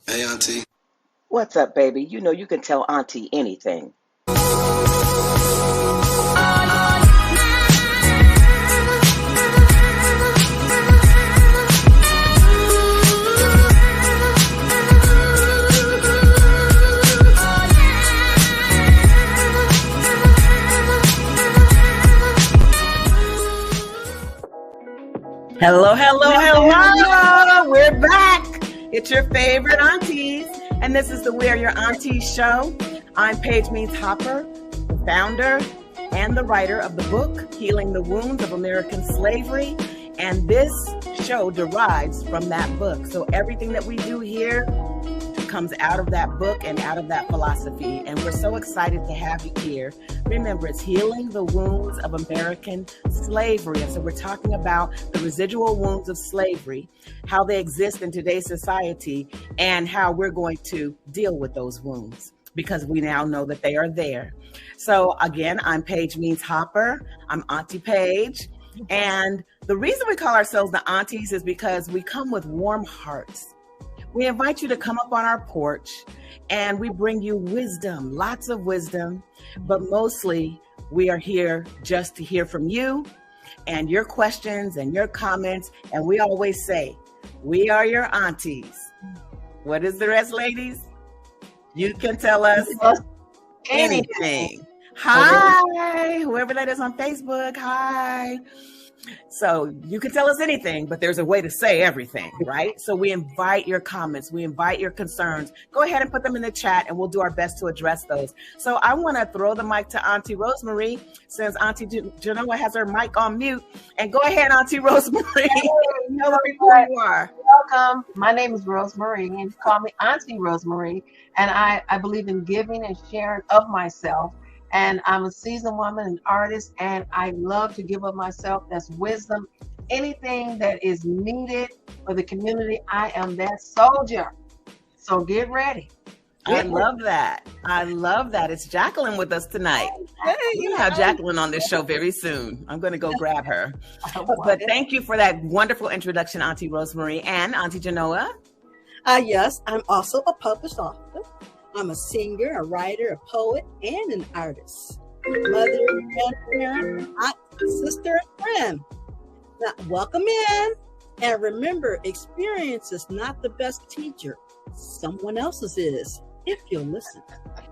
Hey, Auntie. What's up, baby? You know you can tell Auntie anything. Hello, hello, hello. We're back. It's your favorite aunties. And this is the We Are Your Aunties show. I'm Payge Means Hopper, the founder and the writer of the book, Healing the Wounds of American Slavery. And this show derives from that book. So everything that we do here comes out of that book and out of that philosophy. And we're so excited to have you here. Remember, it's Healing the Wounds of American Slavery. And so we're talking about the residual wounds of slavery, how they exist in today's society, and how we're going to deal with those wounds, because we now know that they are there. So again, I'm Payge Means Hopper. I'm Auntie Payge. And the reason we call ourselves the Aunties is because we come with warm hearts. We invite you to come up on our porch and we bring you wisdom, lots of wisdom, but mostly we are here just to hear from you and your questions and your comments. And we always say, we are your aunties. What is the rest, ladies? You can tell us anything. Hi, whoever that is on Facebook. Hi. So you can tell us anything, but there's a way to say everything, right? So we invite your comments. We invite your concerns. Go ahead and put them in the chat and we'll do our best to address those. So I want to throw the mic to Auntie Rosemary, since Auntie Genoa has her mic on mute. And go ahead, Auntie Rosemary. Tell the people who you are. Welcome. My name is Rosemary, and you call me Auntie Rosemary. And I believe in giving and sharing of myself. And I'm a seasoned woman, an artist, and I love to give of myself. That's wisdom. Anything that is needed for the community, I am that soldier. So get ready. I love that. I love that. It's Jacqueline with us tonight. Hey, you have Jacqueline on this show very soon. I'm going to go grab her. But thank you for that wonderful introduction, Auntie Rosemary. And Auntie Genoa? Yes, I'm also a published author. I'm a singer, a writer, a poet, and an artist. Mother, grandparent, aunt, sister, and friend. Now, welcome in. And remember, experience is not the best teacher. Someone else's is, if you'll listen.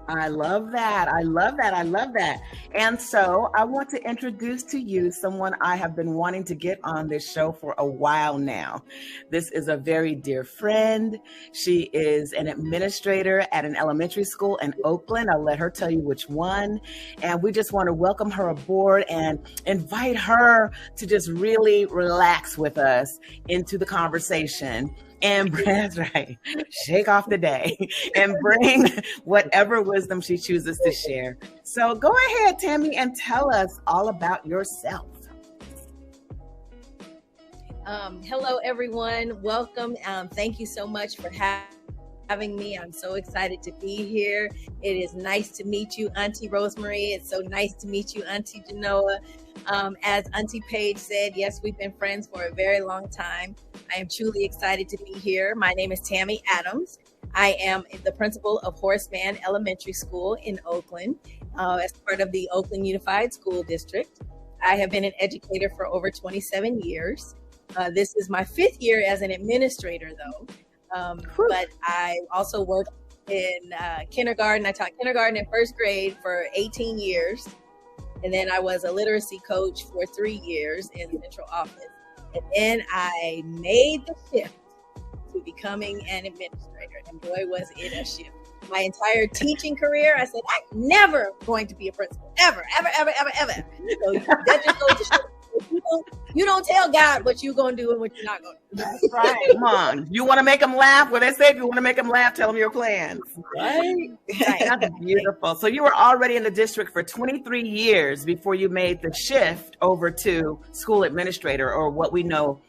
I love that. I love that. I love that. And so I want to introduce to you someone I have been wanting to get on this show for a while now. This is a very dear friend. She is an administrator at an elementary school in Oakland. I'll let her tell you which one. And we just want to welcome her aboard and invite her to just really relax with us into the conversation. And that's right, shake off the day and bring whatever wisdom she chooses to share. So go ahead, Tammie, and tell us all about yourself. Hello, everyone. Welcome. Thank you so much for having me. I'm so excited to be here. It is nice to meet you, Auntie Rosemary. It's so nice to meet you, Auntie Genoa. As Auntie Payge said, yes, we've been friends for a very long time. I am truly excited to be here. My name is Tammie Adams. I am the principal of HORACE MANN Elementary School in Oakland as part of the Oakland Unified School District. I have been an educator for over 27 years. This is my 5th year as an administrator, though. But I also work in kindergarten. I taught kindergarten and 1st grade for 18 years. And then I was a literacy coach for 3 years in the central office. And then I made the shift to becoming an administrator. And boy, was it a shift. My entire teaching career, I said, I'm never going to be a principal. Ever, ever, ever, ever, ever. So that just goes to show you don't tell God what you're going to do and what you're not going to do. That's right. Come on. You want to make them laugh? Well, they say if you want to make them laugh, tell them your plans. Right? That's beautiful. So you were already in the district for 23 years before you made the shift over to school administrator, or what we know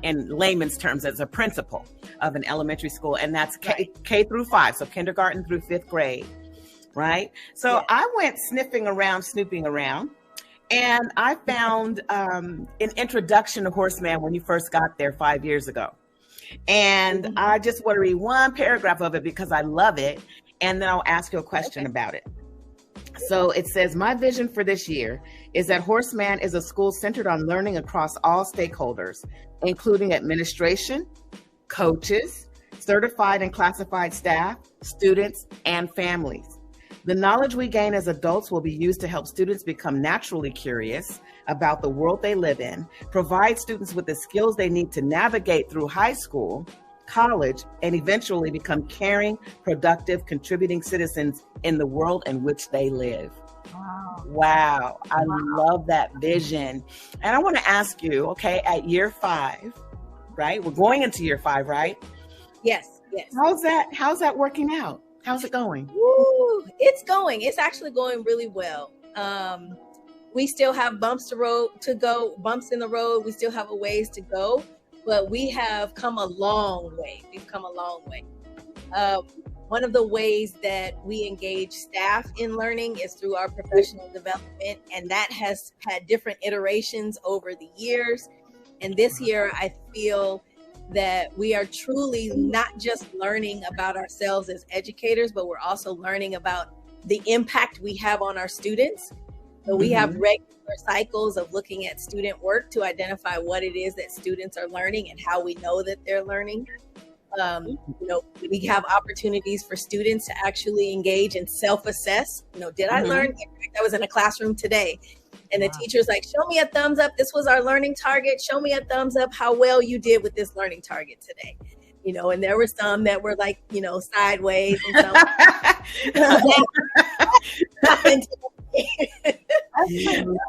in layman's terms as a principal of an elementary school. And that's K through 5, so kindergarten through 5th grade. Right? So I went snooping around. And I found an introduction to HORACE MANN when you first got there 5 years ago. And I just want to read one paragraph of it because I love it. And then I'll ask you a question about it. So it says, my vision for this year is that HORACE is a school centered on learning across all stakeholders, including administration, coaches, certified and classified staff, students, and families. The knowledge we gain as adults will be used to help students become naturally curious about the world they live in, provide students with the skills they need to navigate through high school, college, and eventually become caring, productive, contributing citizens in the world in which they live. Wow. I love that vision. And I want to ask you, okay, at year 5, right? We're going into year 5, right? Yes. How's that working out? How's it going? Woo, it's actually going really well. We still have bumps in the road. We still have a ways to go, but we have come a long way. One of the ways that we engage staff in learning is through our professional development, and that has had different iterations over the years. And this year, I feel that we are truly not just learning about ourselves as educators, but we're also learning about the impact we have on our students. So we have regular cycles of looking at student work to identify what it is that students are learning and how we know that they're learning. We have opportunities for students to actually engage and self-assess. Did I learn? In fact, I was in a classroom today and the teacher's like, show me a thumbs up. This was our learning target. Show me a thumbs up how well you did with this learning target today. And there were some that were like, sideways and some.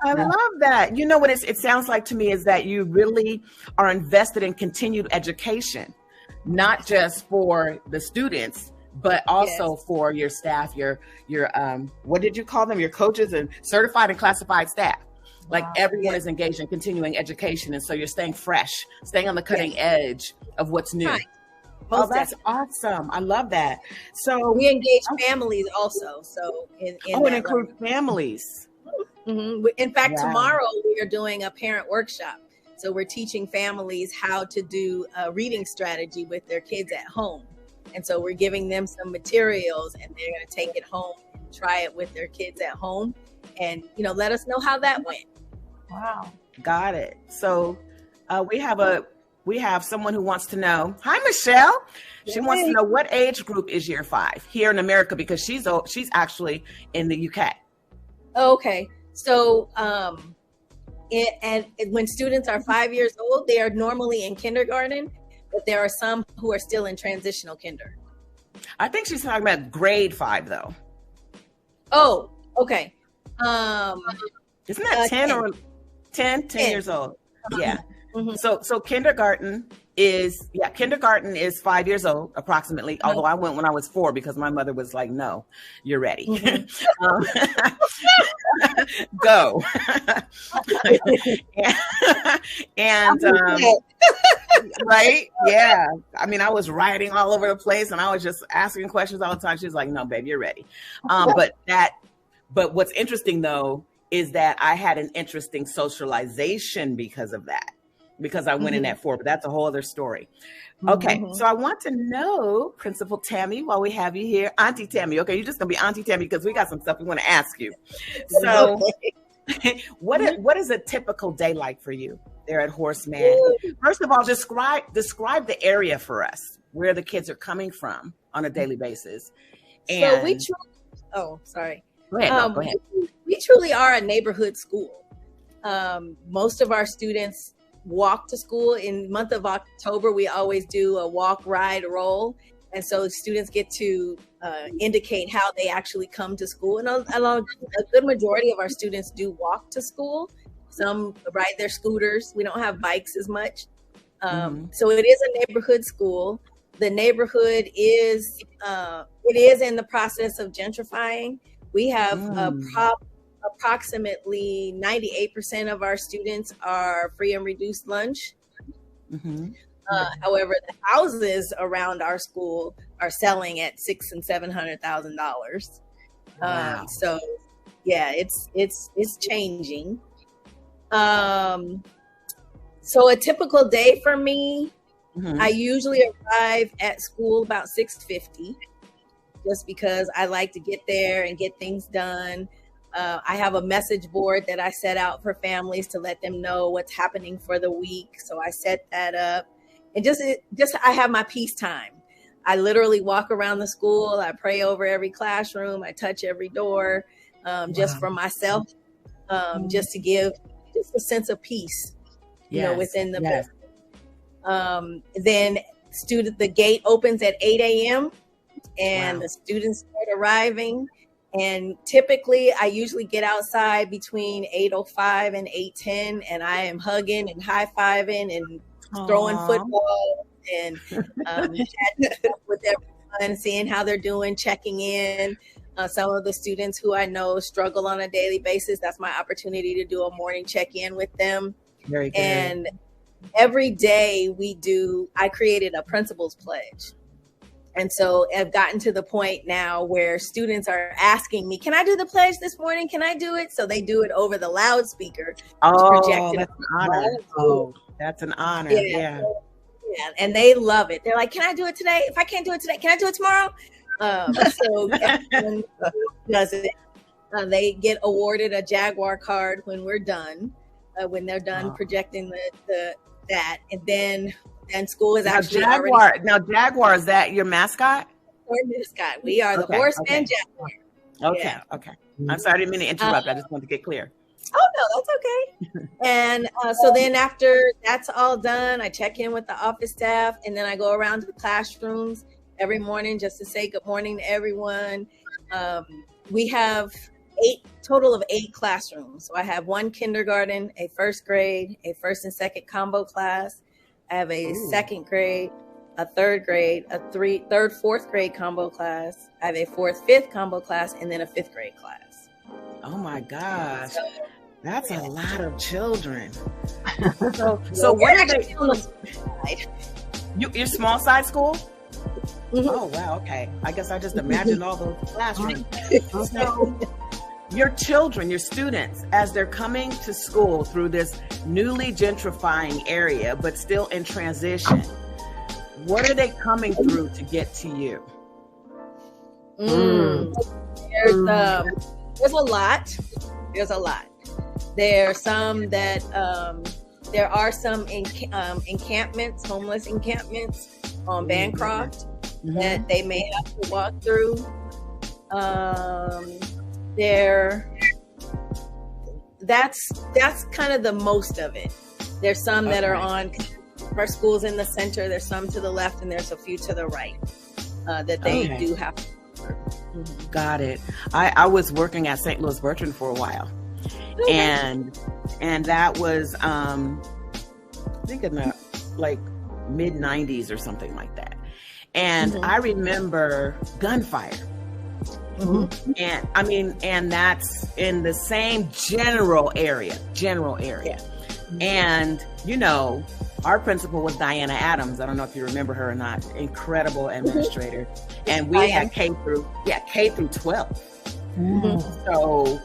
I love that. What it sounds like to me is that you really are invested in continued education, not just for the students, but also for your staff, your what did you call them? Your coaches and certified and classified staff. Like everyone is engaged in continuing education. And so you're staying fresh, staying on the cutting edge of what's new. Right. That's awesome. I love that. So we engage families also. So it includes families. In fact, tomorrow we are doing a parent workshop. So we're teaching families how to do a reading strategy with their kids at home. And so we're giving them some materials and they're going to take it home and try it with their kids at home and, let us know how that went. Wow. Got it. So we have someone who wants to know. Hi, Michelle. She wants to know what age group is year 5 here in America, because she's actually in the UK. Okay. So, when students are 5 years old, they are normally in kindergarten, but there are some who are still in transitional kinder. I think she's talking about grade 5 though. Oh, okay. Isn't that 10 years old? Yeah. So kindergarten is 5 years old approximately. Although I went when I was 4 because my mother was like, "No, you're ready, go." and right, yeah. I mean, I was writing all over the place, and I was just asking questions all the time. She was like, "No, babe, you're ready." But what's interesting though is that I had an interesting socialization because of that. Because I went in at 4, but that's a whole other story. Okay, so I want to know, Principal Tammy, while we have you here, Auntie Tammy. Okay, you're just gonna be Auntie Tammy because we got some stuff we want to ask you. So, what is a typical day like for you there at HORACE? First of all, describe the area for us, where the kids are coming from on a daily basis. And so sorry. Go ahead. Go ahead. We truly are a neighborhood school. Most of our students walk to school. In the month of October, we always do a walk, ride, roll. And so students get to indicate how they actually come to school. And a good majority of our students do walk to school. Some ride their scooters. We don't have bikes as much. So it is a neighborhood school. The neighborhood is in the process of gentrifying. We have approximately 98% of our students are free and reduced lunch. However, the houses around our school are selling at $600,000 and $700,000. Wow. So yeah, it's changing. So a typical day for me, I usually arrive at school about 6:50, just because I like to get there and get things done. I have a message board that I set out for families to let them know what's happening for the week. So I set that up, and just I have my peace time. I literally walk around the school. I pray over every classroom. I touch every door, just for myself, just to give just a sense of peace, you know, within the building. Then the gate opens at 8 a.m. and the students start arriving. And typically I usually get outside between 8:05 and 8:10, and I am hugging and high-fiving and throwing football and chatting with everyone, seeing how they're doing, checking in. Some of the students who I know struggle on a daily basis, that's my opportunity to do a morning check-in with them. Very good. And every day I created a principal's pledge. And so I've gotten to the point now where students are asking me, can I do the pledge this morning? Can I do it? So they do it over the loudspeaker. Projected. That's an honor. Oh, that's an honor. Yeah. And they love it. They're like, can I do it today? If I can't do it today, can I do it tomorrow? So everyone does it. They get awarded a Jaguar card when we're done, when they're done projecting that. And then school is actually Jaguar. Now, Jaguar, is that your mascot? Our mascot. We are the Horseman Jaguar. Okay. Okay. I'm sorry, I didn't mean to interrupt. I just wanted to get clear. Oh, no, that's okay. And so then after that's all done, I check in with the office staff, and then I go around to the classrooms every morning just to say good morning to everyone. We have total of 8 classrooms. So I have 1 kindergarten, a first grade, a first and second combo class. I have a second grade, a third grade, a third, fourth grade combo class. I have a fourth, fifth combo class, and then a 5th grade class. Oh my gosh. That's a lot of children. So what are they? Your small side school? Mm-hmm. Oh wow, okay. I guess I just imagined all those classrooms. So your children, your students, as they're coming to school through this newly gentrifying area, but still in transition, what are they coming through to get to you? There's a lot. There's a lot. There are some that there are some encampments, homeless encampments on Bancroft that they may have to walk through. That's kind of the most of it. There's some that are on our schools in the center. There's some to the left, and there's a few to the right that they do have to. Got it. I was working at St. Louis Bertrand for a while, and that was I think in the mid 90s or something like that. And I remember gunfire. And that's in the same general area. And our principal was Diana Adams. I don't know if you remember her or not. Incredible administrator. And we had K through 12. So,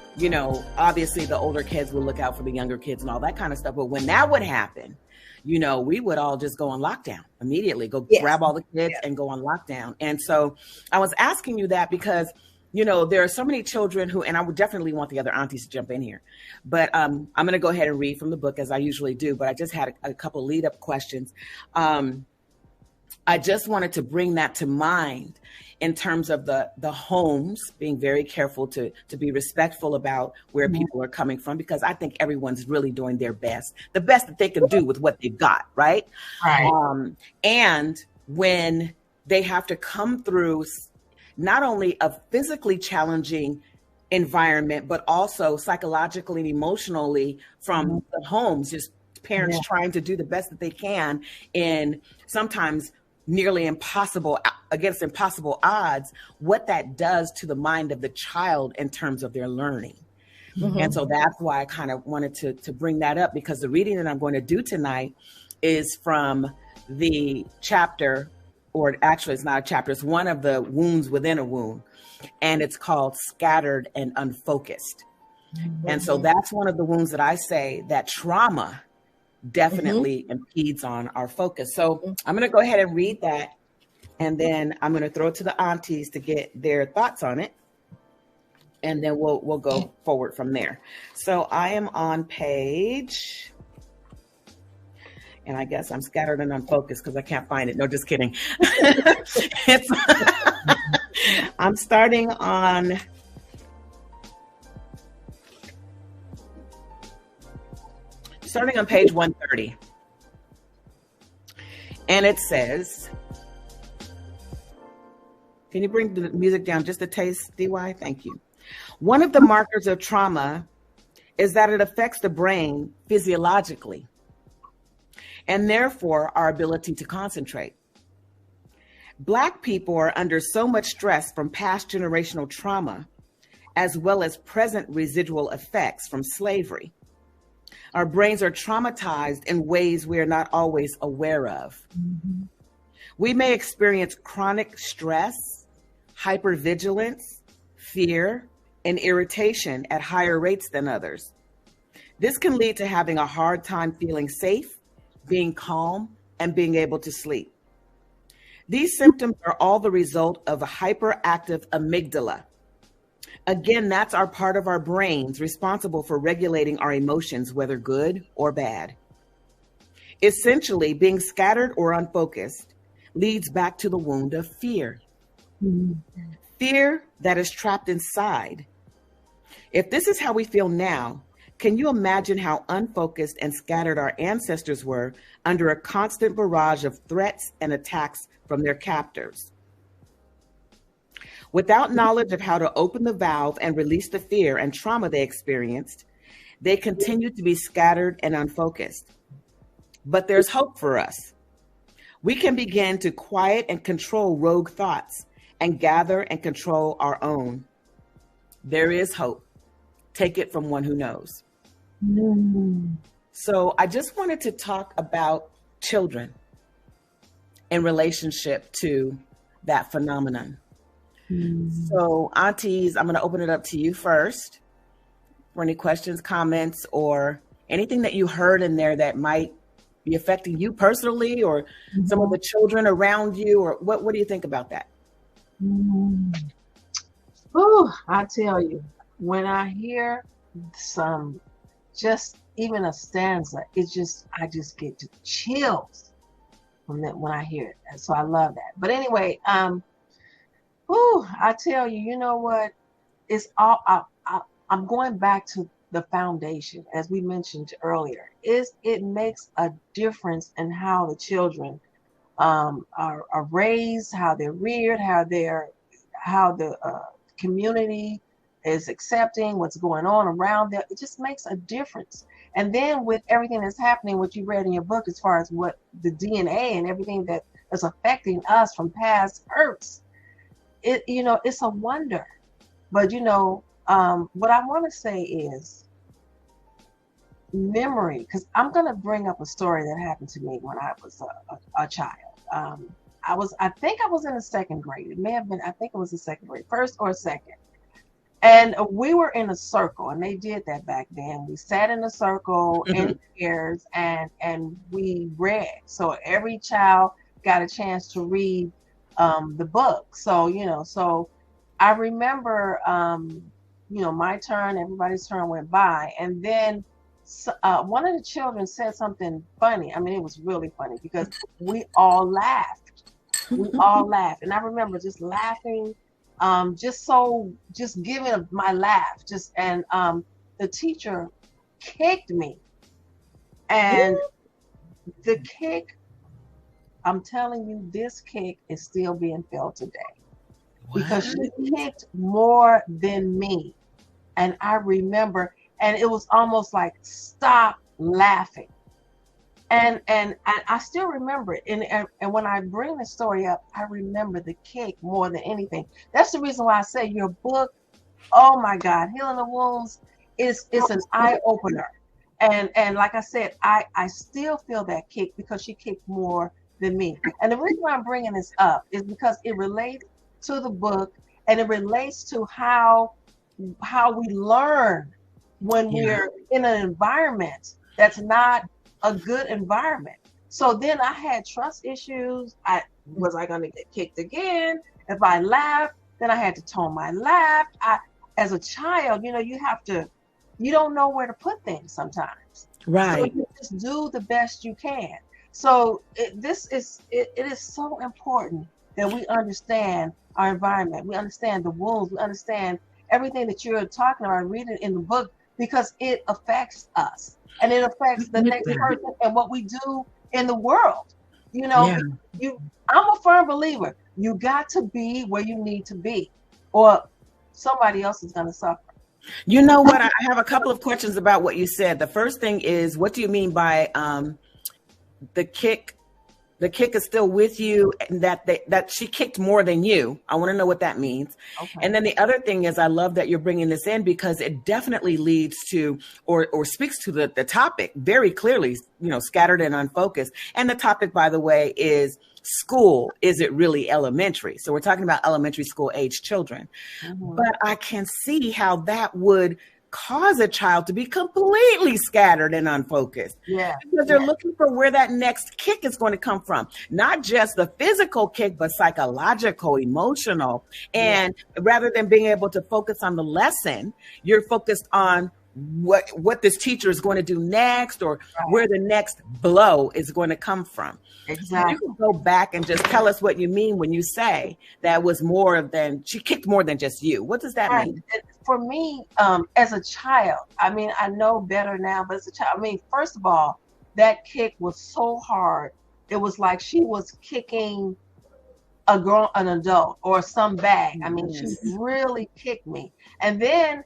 obviously the older kids would look out for the younger kids and all that kind of stuff. But when that would happen, we would all just go on lockdown immediately, grab all the kids and go on lockdown. And so I was asking you that because there are so many children who, and I would definitely want the other aunties to jump in here, but I'm going to go ahead and read from the book as I usually do, but I just had a couple lead up questions. I just wanted to bring that to mind in terms of the homes, being very careful to be respectful about where people are coming from, because I think everyone's really doing their best, the best that they can do with what they've got, right? And when they have to come through not only a physically challenging environment, but also psychologically and emotionally from the homes, just parents trying to do the best that they can in sometimes nearly against impossible odds, what that does to the mind of the child in terms of their learning. And so that's why I kind of wanted to bring that up, because the reading that I'm going to do tonight is from the chapter, or actually it's not a chapter, it's one of the wounds within a wound, and it's called Scattered and Unfocused. And so that's one of the wounds that I say that trauma definitely impedes on our focus. So I'm going to go ahead and read that, and then I'm going to throw it to the aunties to get their thoughts on it, and then we'll go forward from there. So I am on page, and I guess I'm scattered and unfocused because I can't find it. No, just kidding. I'm starting on page 130. And it says, can you bring the music down just a taste, DY? Thank you. One of the markers of trauma is that it affects the brain physiologically, and therefore our ability to concentrate. Black people are under so much stress from past generational trauma, as well as present residual effects from slavery. Our brains are traumatized in ways we are not always aware of. We may experience chronic stress, hypervigilance, fear, and irritation at higher rates than others. This can lead to having a hard time feeling safe, being calm, and being able to sleep. These symptoms are all the result of a hyperactive amygdala. Again, that's our part of our brains responsible for regulating our emotions, whether good or bad. Essentially, being scattered or unfocused leads back to the wound of fear. Fear that is trapped inside. If this is how we feel now, can you imagine how unfocused and scattered our ancestors were under a constant barrage of threats and attacks from their captors? Without knowledge of how to open the valve and release the fear and trauma they experienced, they continued to be scattered and unfocused. But there's hope for us. We can begin to quiet and control rogue thoughts and gather and control our own. There is hope. Take it from one who knows. So I just wanted to talk about children in relationship to that phenomenon. So aunties, I'm going to open it up to you first for any questions, comments, or anything that you heard in there that might be affecting you personally or some of the children around you, or what do you think about that? Oh, I tell you, when I hear some, just even a stanza, I just get the chills from that when I hear it. And so I love that. But anyway, I tell you, you know what? It's all. I'm going back to the foundation, as we mentioned earlier. It makes a difference in how the children are raised, how they're reared, how the community is accepting what's going on around them. It just makes a difference. And then with everything that's happening, what you read in your book, as far as what the DNA and everything that is affecting us from past hurts, it's a wonder. But what I want to say is memory, because I'm going to bring up a story that happened to me when I was a child. I think I was in the second grade. It may have been, I think it was the second grade, first or second. And we were in a circle, and they did that back then. We sat in a circle in pairs, and we read. So every child got a chance to read the book. So I remember, my turn, everybody's turn went by, and then one of the children said something funny. I mean, it was really funny because we all laughed. And I remember just laughing, just giving my laugh, and the teacher kicked me, and the kick, I'm telling you, this kick is still being felt today. Because she kicked more than me. And I remember, and it was almost like, stop laughing. And I still remember it. And when I bring the story up, I remember the kick more than anything. That's the reason why I say your book, oh my God, Healing the Wounds, it's an eye opener. And like I said, I still feel that kick because she kicked more than me. And the reason why I'm bringing this up is because it relates to the book, and it relates to how we learn when we're in an environment that's not a good environment. So then I had trust issues. Was I going to get kicked again? If I laughed, then I had to tone my laugh. As a child, you don't know where to put things sometimes. Right. So you just do the best you can. So it is so important that we understand our environment. We understand the wounds. We understand everything that you're talking about, reading in the book, because it affects us and it affects the next person and what we do in the world. I'm a firm believer. You got to be where you need to be, or somebody else is going to suffer. You know what? I have a couple of questions about what you said. The first thing is, what do you mean by the kick? The kick is still with you, and that she kicked more than you. I want to know what that means. Okay. And then the other thing is, I love that you're bringing this in, because it definitely leads to or speaks to the topic very clearly, scattered and unfocused. And the topic, by the way, is school. Is it really elementary? So we're talking about elementary school age children. Mm-hmm. But I can see how that would cause a child to be completely scattered and unfocused. Yeah. Because they're looking for where that next kick is going to come from. Not just the physical kick, but psychological, emotional. And rather than being able to focus on the lesson, you're focused on what this teacher is going to do next, or where the next blow is going to come from. Exactly. You can go back and just tell us what you mean when you say that was she kicked more than just you. What does that mean? For me, as a child, I know better now, but as a child, first of all, that kick was so hard. It was like she was kicking an adult or some bag. She really kicked me. And then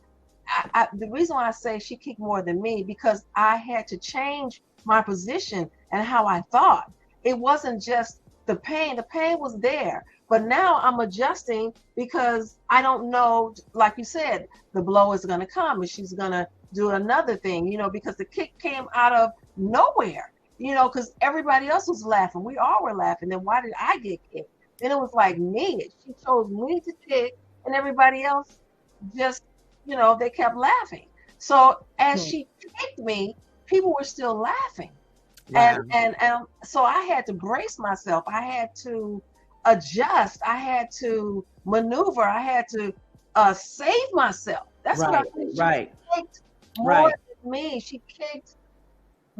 the reason why I say she kicked more than me, because I had to change my position and how I thought. It wasn't just the pain. The pain was there, but now I'm adjusting, because I don't know, like you said, the blow is going to come and she's going to do another thing, because the kick came out of nowhere, because everybody else was laughing. We all were laughing. Then why did I get kicked? Then it was like me. She chose me to kick, and everybody else just, they kept laughing. So as she kicked me, people were still laughing. Wow. And so I had to brace myself. I had to adjust. I had to maneuver. I had to save myself. That's what I think. She kicked more than me. She kicked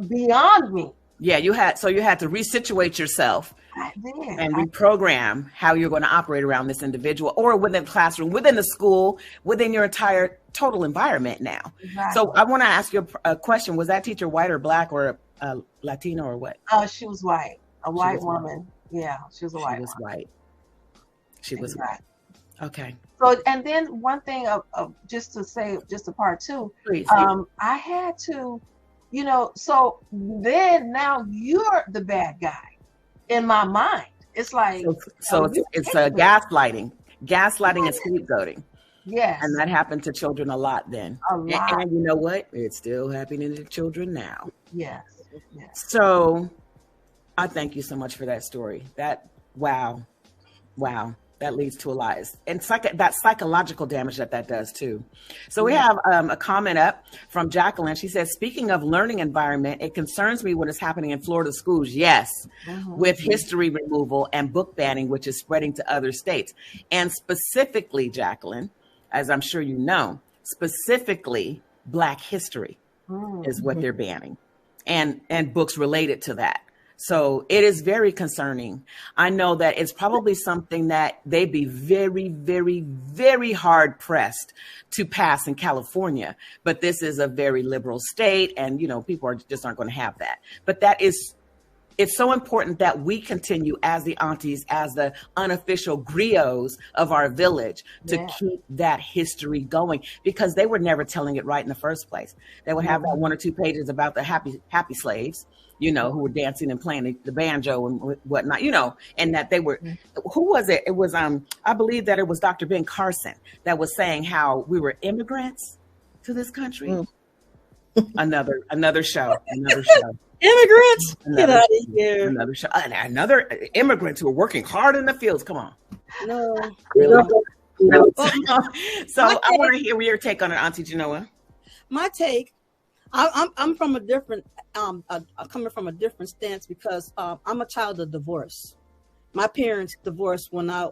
beyond me. Yeah, you had to resituate yourself and reprogram how you're going to operate around this individual, or within the classroom, within the school, within your entire total environment now. Exactly. So I want to ask you a question. Was that teacher white or black, or Latino, or what? She was white, a white woman. White. Yeah, she was a white woman. White. She was white. Okay. So, and then one thing just to say, just a part two, I had to, so then now you're the bad guy in my mind. It's like, so it's gaslighting and scapegoating. Yes. And that happened to children a lot then. A lot. And you know what? It's still happening to children now. Yes. So I thank you so much for that story. Wow. That leads to a lot. And that psychological damage that does too. So we have a comment up from Jacqueline. She says, speaking of learning environment, it concerns me what is happening in Florida schools. Yes, with history removal and book banning, which is spreading to other states. And specifically, Jacqueline, as I'm sure you know, specifically Black history is what they're banning, and books related to that. So it is very concerning. I know that it's probably something that they'd be very, very, very hard pressed to pass in California. But this is a very liberal state, and, people just aren't going to have that. But it's so important that we continue as the aunties, as the unofficial griots of our village, to keep that history going, because they were never telling it right in the first place. They would have that 1 or 2 pages about the happy slaves, who were dancing and playing the banjo and whatnot, and that they were, who was it? It was, I believe that it was Dr. Ben Carson that was saying how we were immigrants to this country. Another show. Immigrants, get out of here. Another show. Another immigrants who are working hard in the fields. Come on. No. Really? No. So I want to hear your take on it, Auntie Genoa. My take, I'm from a different coming from a different stance because I'm a child of divorce. My parents divorced when I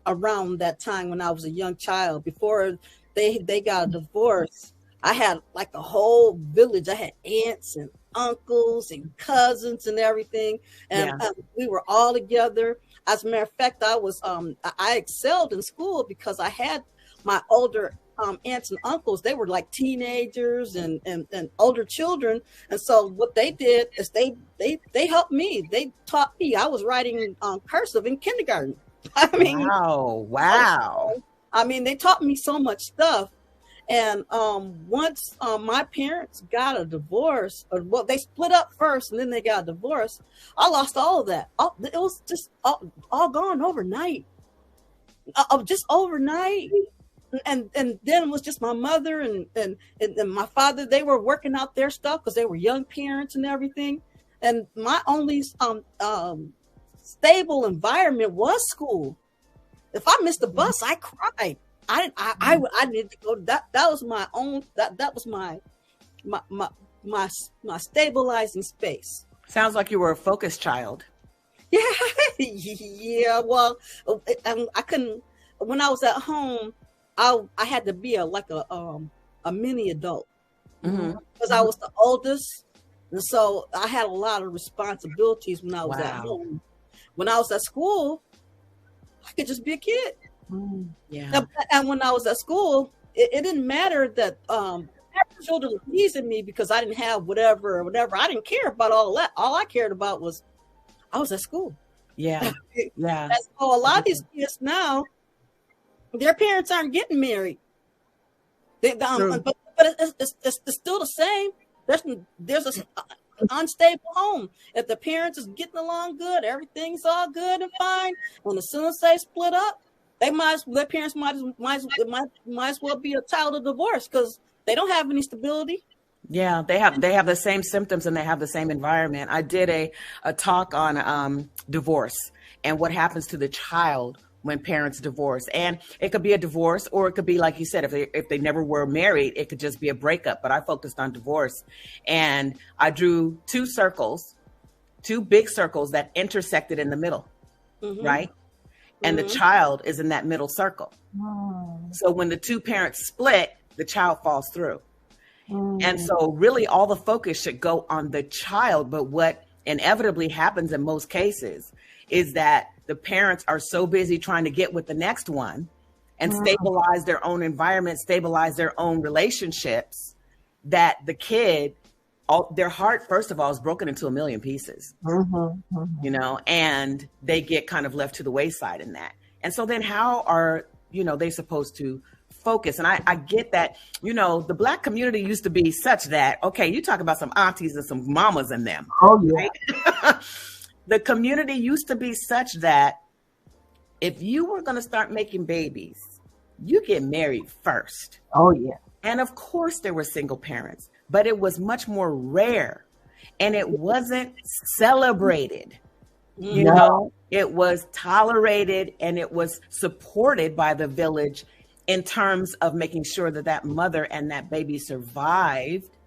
around that time when I was a young child. Before they got a divorce, I had like a whole village. I had aunts and uncles and cousins and everything, and we were all together. As a matter of fact, I excelled in school because I had my older aunts and uncles. They were like teenagers and older children, and so what they did is they helped me. They taught me. I was writing cursive in kindergarten. I mean, wow. I mean, they taught me so much stuff. And once my parents got a divorce, well, they split up first and then they got a divorce. I lost all of that. It was just all gone overnight. Just overnight. And then it was just my mother and my father. They were working out their stuff because they were young parents and everything. And my only stable environment was school. If I missed the bus, I cried. I needed to go. That was my own. That was my stabilizing space. Sounds like you were a focused child. Yeah, yeah. Well, I couldn't. When I was at home, I had to be a mini adult because I was the oldest, and so I had a lot of responsibilities when I was at home. When I was at school, I could just be a kid. Yeah. And when I was at school, it didn't matter that children were teasing me because I didn't have whatever. I didn't care about all that. All I cared about was I was at school. Yeah. Yeah. And so a lot of these kids now, their parents aren't getting married. But it's still the same. There's an unstable home. If the parents is getting along good, everything's all good and fine. And as soon as they split up, their parents might as well be a child of divorce because they don't have any stability. Yeah, they have the same symptoms and they have the same environment. I did a talk on divorce and what happens to the child when parents divorce. And it could be a divorce, or it could be, like you said, if they never were married, it could just be a breakup. But I focused on divorce, and I drew two big circles that intersected in the middle, right? And the child is in that middle circle. So when the two parents split, the child falls through. And so really all the focus should go on the child. But what inevitably happens in most cases is that the parents are so busy trying to get with the next one and stabilize their own environment, stabilize their own relationships, that the kid, their heart, first of all, is broken into a million pieces, you know, and they get kind of left to the wayside in that. And so then how are, they supposed to focus? And I get that, the Black community used to be such that, okay, you talk about some aunties and some mamas in them. Oh, yeah. Right? The community used to be such that if you were going to start making babies, you get married first. Oh, yeah. And of course there were single parents, but it was much more rare and it wasn't celebrated. You know, it was tolerated and it was supported by the village in terms of making sure that that mother and that baby survived,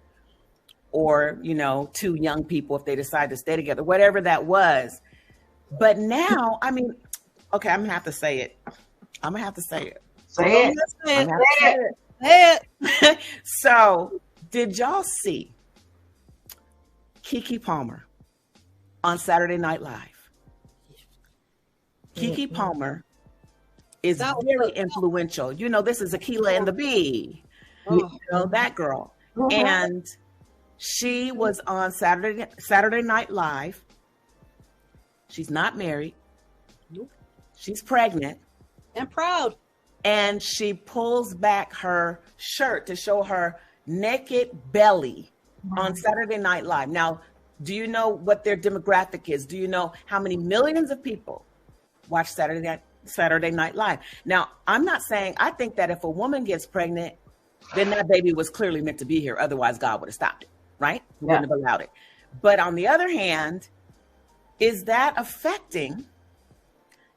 or, two young people, if they decide to stay together, whatever that was. But now, I mean, okay, I'm gonna have to say it. Say it. So did y'all see Keke Palmer on Saturday Night Live? Keke Palmer is very influential. This is Akilah and the Bee. That girl. And she was on Saturday Night Live. She's not married. Nope. She's pregnant. And proud. And she pulls back her shirt to show her naked belly on Saturday Night Live. Now, do you know what their demographic is? Do you know how many millions of people watch Saturday Night Live? Now, I'm not saying, I think that if a woman gets pregnant, then that baby was clearly meant to be here. Otherwise, God would have stopped it, right? He wouldn't have allowed it. But on the other hand, is that affecting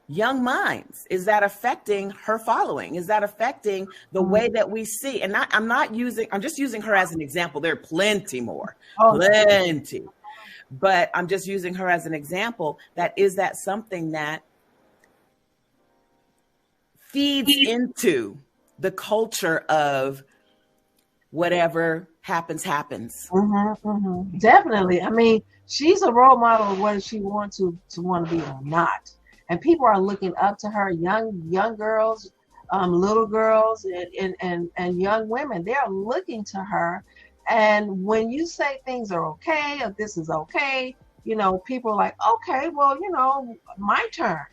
young minds? Is that affecting her following? Is that affecting the way that we see? And I'm just using her as an example. There are plenty more, plenty. But I'm just using her as an example. Is that something that feeds into the culture of whatever happens? Definitely. I mean, she's a role model of whether she wants to want to be or not. And people are looking up to her, young girls, little girls, and young women. They are looking to her. And when you say things are okay, or this is okay, people are like, okay, well, my turn.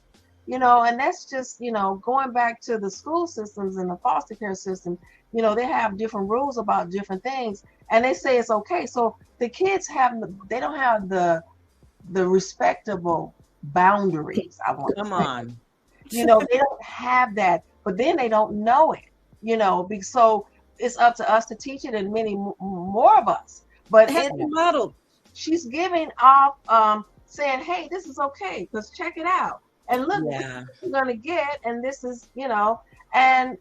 And that's just, going back to the school systems and the foster care system, they have different rules about different things, and they say it's okay. So the kids they don't have the respectable boundaries. They don't have that, but then they don't know it, so it's up to us to teach it, and many more of us. But she's giving off, saying, hey, this is okay, because check it out. And look, what you're going to get, and this is, and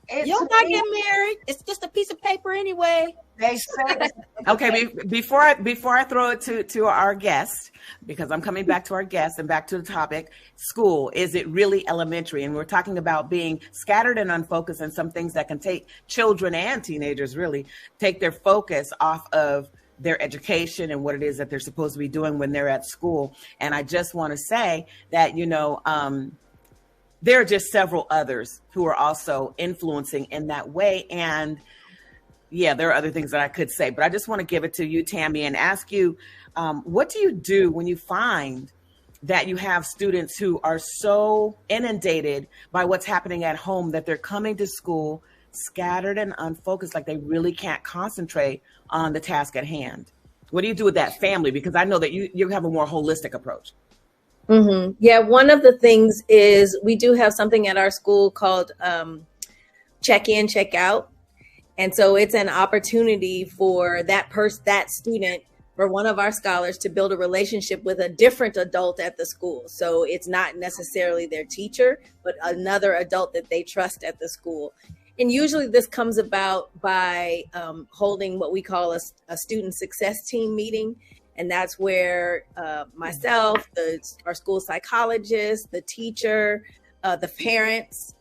you're not getting married. It's just a piece of paper anyway. They say. Okay, before I throw it to our guest, because I'm coming back to our guest and back to the topic, school, is it really elementary? And we're talking about being scattered and unfocused, and some things that can take children and teenagers really take their focus off of their education and what it is that they're supposed to be doing when they're at school. And I just want to say that, there are just several others who are also influencing in that way. And there are other things that I could say, but I just want to give it to you, Tammie, and ask you, what do you do when you find that you have students who are so inundated by what's happening at home that they're coming to school scattered and unfocused, like they really can't concentrate on the task at hand? What do you do with that family? Because I know that you have a more holistic approach. Mm-hmm. Yeah, one of the things is we do have something at our school called check in, check out. And so it's an opportunity for that student, for one of our scholars, to build a relationship with a different adult at the school. So it's not necessarily their teacher, but another adult that they trust at the school. And usually this comes about by holding what we call a student success team meeting. And that's where myself, our school psychologist, the teacher, the parents,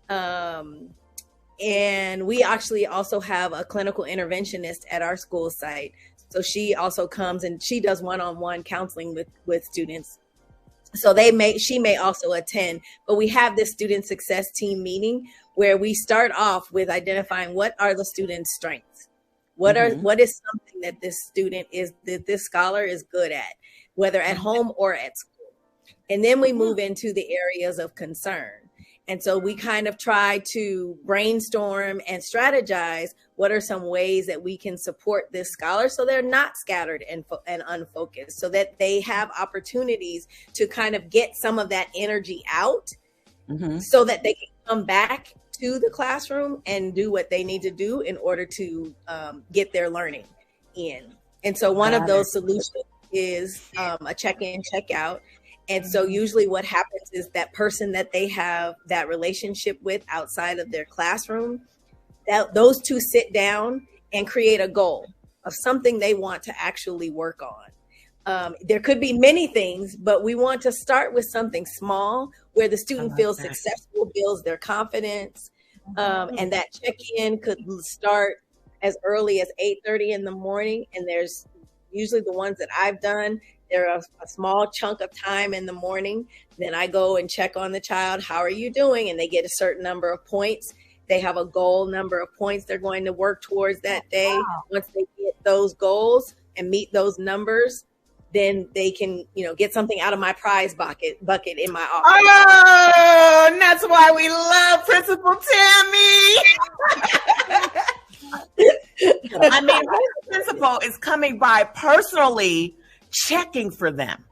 and we actually also have a clinical interventionist at our school site. So she also comes and she does one-on-one counseling with students. So she may also attend, but we have this student success team meeting where we start off with identifying what are the students' strengths. What is something that this scholar is good at, whether at home or at school. And then we move into the areas of concern. And so we kind of try to brainstorm and strategize what are some ways that we can support this scholar so they're not scattered and unfocused, so that they have opportunities to kind of get some of that energy out so that they can come back to the classroom and do what they need to do in order to get their learning in. And so one of those solutions is a check-in, check-out. And so usually what happens is that person that they have that relationship with outside of their classroom, those two sit down and create a goal of something they want to actually work on. There could be many things, but we want to start with something small where the student feels successful, builds their confidence. And that check-in could start as early as 8:30 in the morning. And there's usually the ones that I've done, there are a small chunk of time in the morning. Then I go and check on the child. How are you doing? And they get a certain number of points. They have a goal number of points they're going to work towards that day. Wow. Once they get those goals and meet those numbers, then they can, get something out of my prize bucket in my office. Oh, and that's why we love Principal Tammie. I mean, the principal is coming by personally checking for them,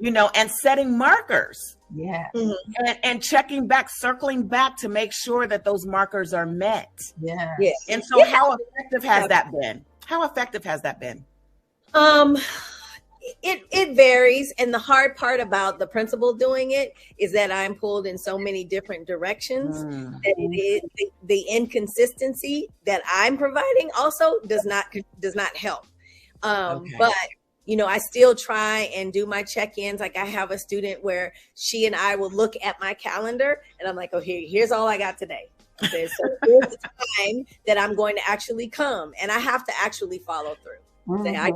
and setting markers. Yeah. And checking back, circling back to make sure that those markers are met. Yeah. Yes. And so how effective has that been? It varies, and the hard part about the principal doing it is that I'm pulled in so many different directions that it is the inconsistency that I'm providing also does not help. But I still try and do my check-ins. Like I have a student where she and I will look at my calendar, and I'm like, oh, here's all I got today. Okay, so here's the time that I'm going to actually come, and I have to actually follow through. Say, at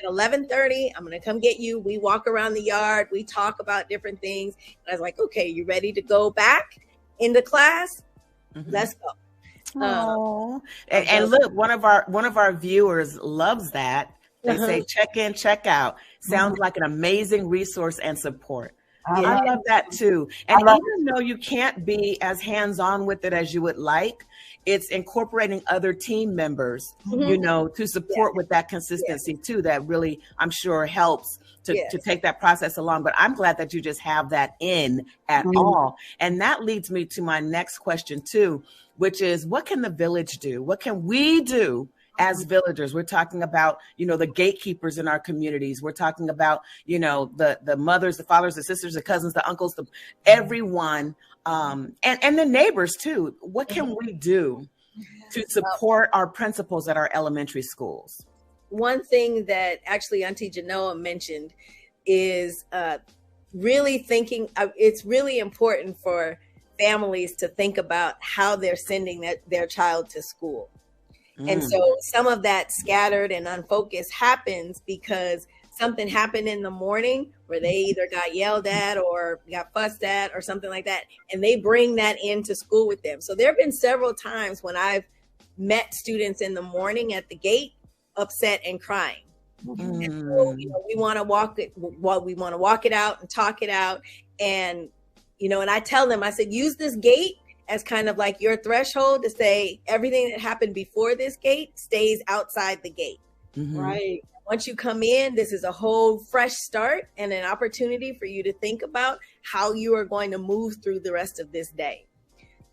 11:30, I'm going to come get you. We walk around the yard. We talk about different things. And I was like, okay, you ready to go back into class? Let's go. And look, one of our viewers loves that. They say check in, check out. Sounds like an amazing resource and support. I love that too. And even though you can't be as hands-on with it as you would like, it's incorporating other team members, to support with that consistency too. That really, I'm sure, helps to take that process along. But I'm glad that you just have that in at all. And that leads me to my next question too, which is, what can the village do? What can we do as villagers? We're talking about, the gatekeepers in our communities. We're talking about, the mothers, the fathers, the sisters, the cousins, the uncles, everyone, and the neighbors too. What can we do to support our principals at our elementary schools? One thing that actually Auntie Genoa mentioned is really thinking, it's really important for families to think about how they're sending their child to school. And so some of that scattered and unfocused happens because something happened in the morning where they either got yelled at or got fussed at or something like that. And they bring that into school with them. So there have been several times when I've met students in the morning at the gate, upset and crying. And so, we want to walk it out and talk it out. And, and I tell them, I said, use this gate as kind of like your threshold to say everything that happened before this gate stays outside the gate. Right. Once you come in, this is a whole fresh start and an opportunity for you to think about how you are going to move through the rest of this day.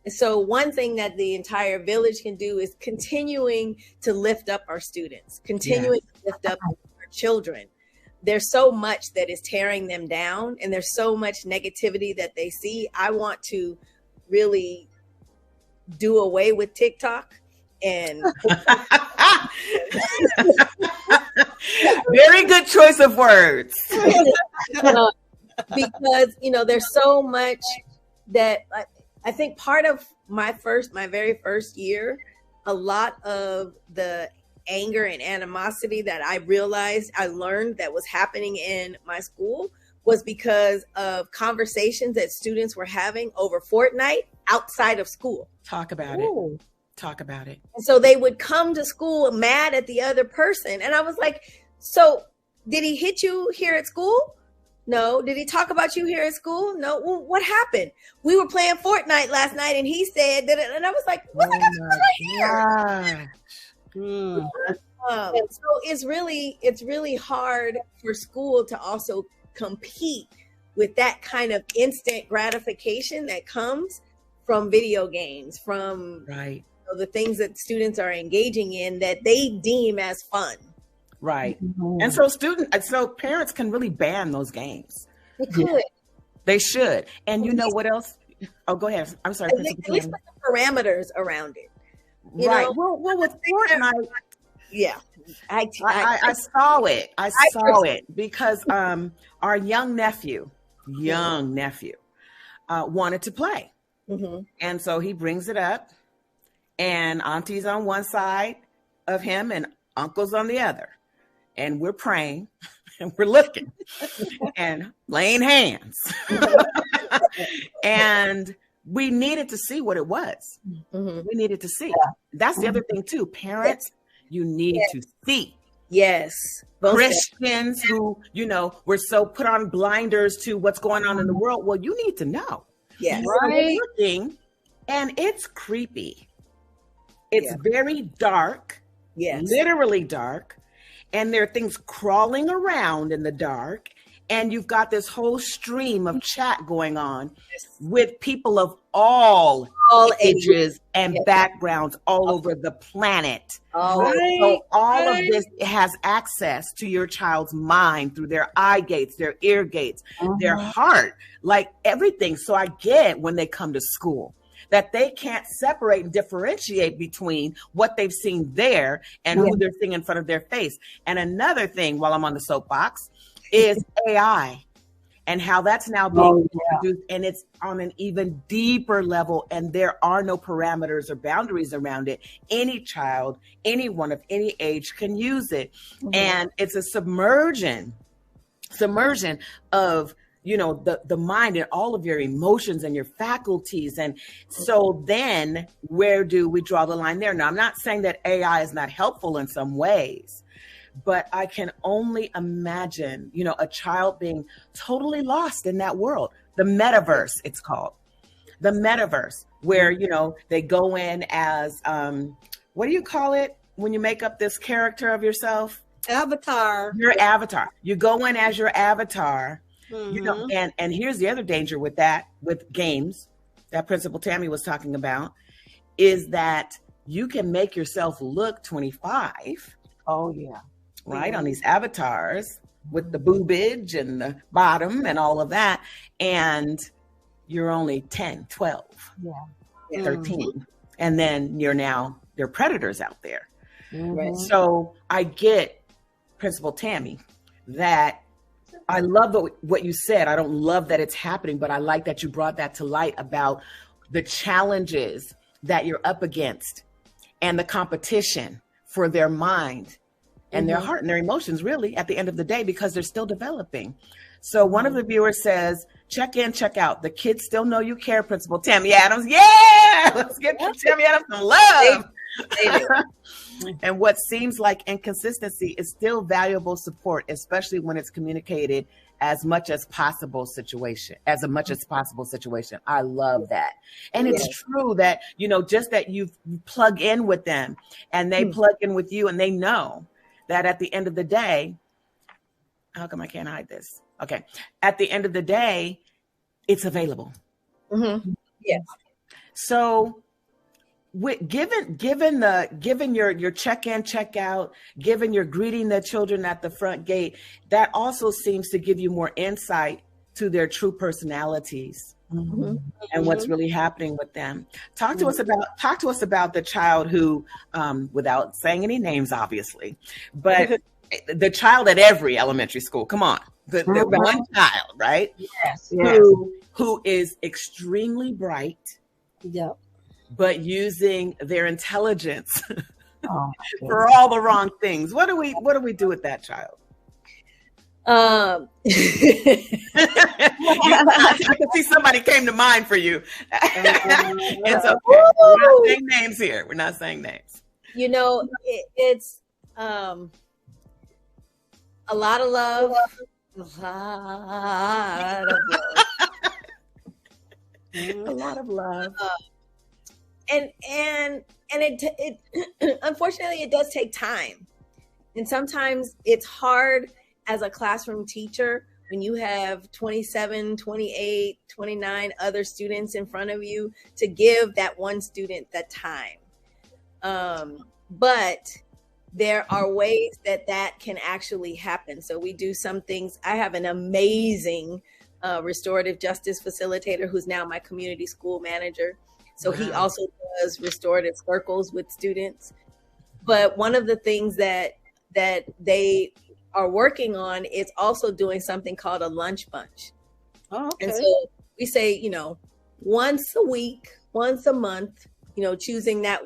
And so one thing that the entire village can do is continuing to lift up our students, continuing to lift up our children. There's so much that is tearing them down, and there's so much negativity that they see. I want to really do away with TikTok and very good choice of words. Because there's so much that I think part of my very first year, a lot of the anger and animosity that I learned that was happening in my school was because of conversations that students were having over Fortnite outside of school. Talk about it. Talk about it. And so they would come to school mad at the other person. And I was like, so did he hit you here at school? No. Did he talk about you here at school? No. Well, what happened? We were playing Fortnite last night and he said that. And I was like, what's I got to do right here? So it's really hard for school to also compete with that kind of instant gratification that comes from video games, from the things that students are engaging in that they deem as fun. Right. And so parents can really ban those games. They could. They should. And you know what else? Oh, go ahead. I'm sorry. At least put some parameters around it. Well, with Fortnite, I saw it. I saw it because our young nephew wanted to play. And so he brings it up, and Auntie's on one side of him and Uncle's on the other. And we're praying and we're looking and laying hands. And we needed to see what it was. We needed to see. That's the other thing too. Parents, you need to see. Yes. Christians who, we're so put on blinders to what's going on in the world. Well, you need to know. Yes. We're looking, and it's creepy. It's very dark. Yes. Literally dark. And there are things crawling around in the dark. And you've got this whole stream of chat going on with people of all ages and backgrounds all over the planet. So all of this has access to your child's mind through their eye gates, their ear gates, their heart, like everything. So I get when they come to school that they can't separate and differentiate between what they've seen there and who they're seeing in front of their face. And another thing, while I'm on the soapbox, is AI and how that's now being introduced, and it's on an even deeper level, and there are no parameters or boundaries around it. Any child, anyone of any age can use it. And it's a submersion of, you know, the mind and all of your emotions and your faculties. And so then where do we draw the line there? Now, I'm not saying that AI is not helpful in some ways, but I can only imagine, you know, a child being totally lost in that world. The metaverse, it's called. The metaverse, where, you know, they go in as, what do you call it when you make up this character of yourself? Avatar. Your avatar. You go in as your avatar. You know, and here's the other danger with that, with games that Principal Tammy was talking about, is that you can make yourself look 25. Oh, yeah. Right, on these avatars with the boobage and the bottom and all of that. And you're only 10, 12, 13. And then there are predators out there. So I get, Principal Tammy, that I love what you said. I don't love that it's happening, but I like that you brought that to light about the challenges that you're up against and the competition for their mind and their heart and their emotions, really, at the end of the day, because they're still developing. So one of the viewers says, check in, check out. The kids still know you care, Principal Tammy Adams. Yeah, let's give Tammy Adams some love. And what seems like inconsistency is still valuable support, especially when it's communicated as much as possible situation. I love that. And it's true that, you know, just that you plug in with them and they plug in with you, and they know that at the end of the day, how come I can't hide this? Okay. At the end of the day, it's available. Yes. So given your check in, check out, given your greeting the children at the front gate, that also seems to give you more insight to their true personalities and what's really happening with them. Talk to us about the child who, without saying any names, obviously, but the child at every elementary school. Come on, the one child, right? Yes. Who is extremely bright. Yep. But using their intelligence for all the wrong things. What do we do with that child? I can see somebody came to mind for you. It's okay. We're not saying names here. We're not saying names. You know, it's a lot of love. A lot of love. And it unfortunately, it does take time. And sometimes it's hard as a classroom teacher when you have 27, 28, 29 other students in front of you to give that one student that time. But there are ways that can actually happen. So we do some things. I have an amazing restorative justice facilitator who's now my community school manager. So he also does restorative circles with students. But one of the things that they are working on is also doing something called a lunch bunch. Oh, okay. And so we say, you know, once a week, once a month, you know, choosing that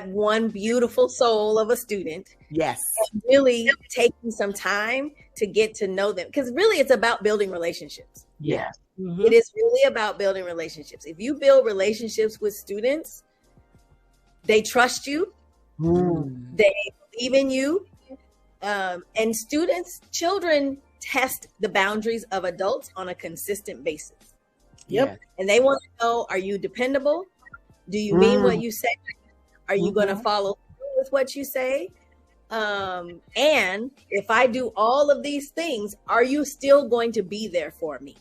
one beautiful soul of a student. Yes. And really taking some time to get to know them. Because really it's about building relationships. Yes. It is really about building relationships. If you build relationships with students, they trust you, they believe in you, and children test the boundaries of adults on a consistent basis. Yep. And they want to know, are you dependable? Do you mean what you say? Are you going to follow through with what you say? And if I do all of these things, are you still going to be there for me?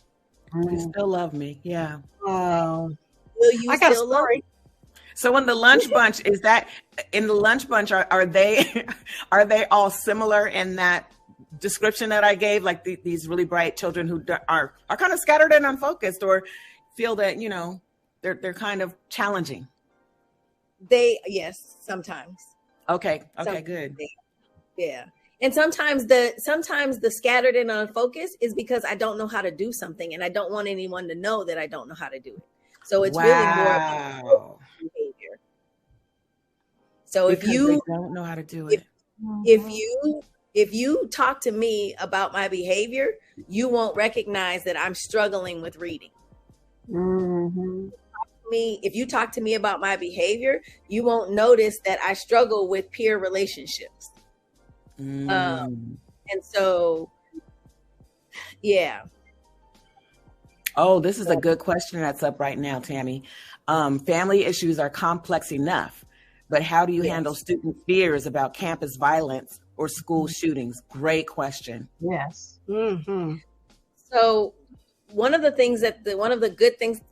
You still love me. Yeah. Will you I got a still love story. me? So in the lunch bunch, is that in the lunch bunch, are they are they all similar in that description that I gave? Like these really bright children who are kind of scattered and unfocused, or feel that, you know, they're kind of challenging. Yes, sometimes. Okay, Sometimes good. Yeah. And sometimes the scattered and unfocused is because I don't know how to do something, and I don't want anyone to know that I don't know how to do it. So it's really more about behavior. So because they don't know how to do it. If you talk to me about my behavior, you won't recognize that I'm struggling with reading. Mm-hmm. If you talk to me about my behavior, you won't notice that I struggle with peer relationships. And so, yeah. Oh, this is a good question that's up right now, Tammy. Family issues are complex enough, but how do you handle student fears about campus violence or school shootings? Great question. Yes. Mm-hmm. So one of the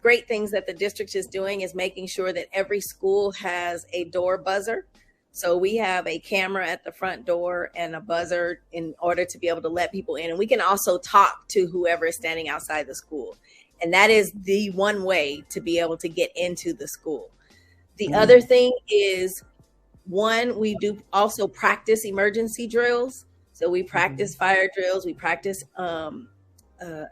great things that the district is doing is making sure that every school has a door buzzer. So we have a camera at the front door and a buzzer in order to be able to let people in. And we can also talk to whoever is standing outside the school. And that is the one way to be able to get into the school. The other thing is, we do also practice emergency drills. So we practice fire drills, we practice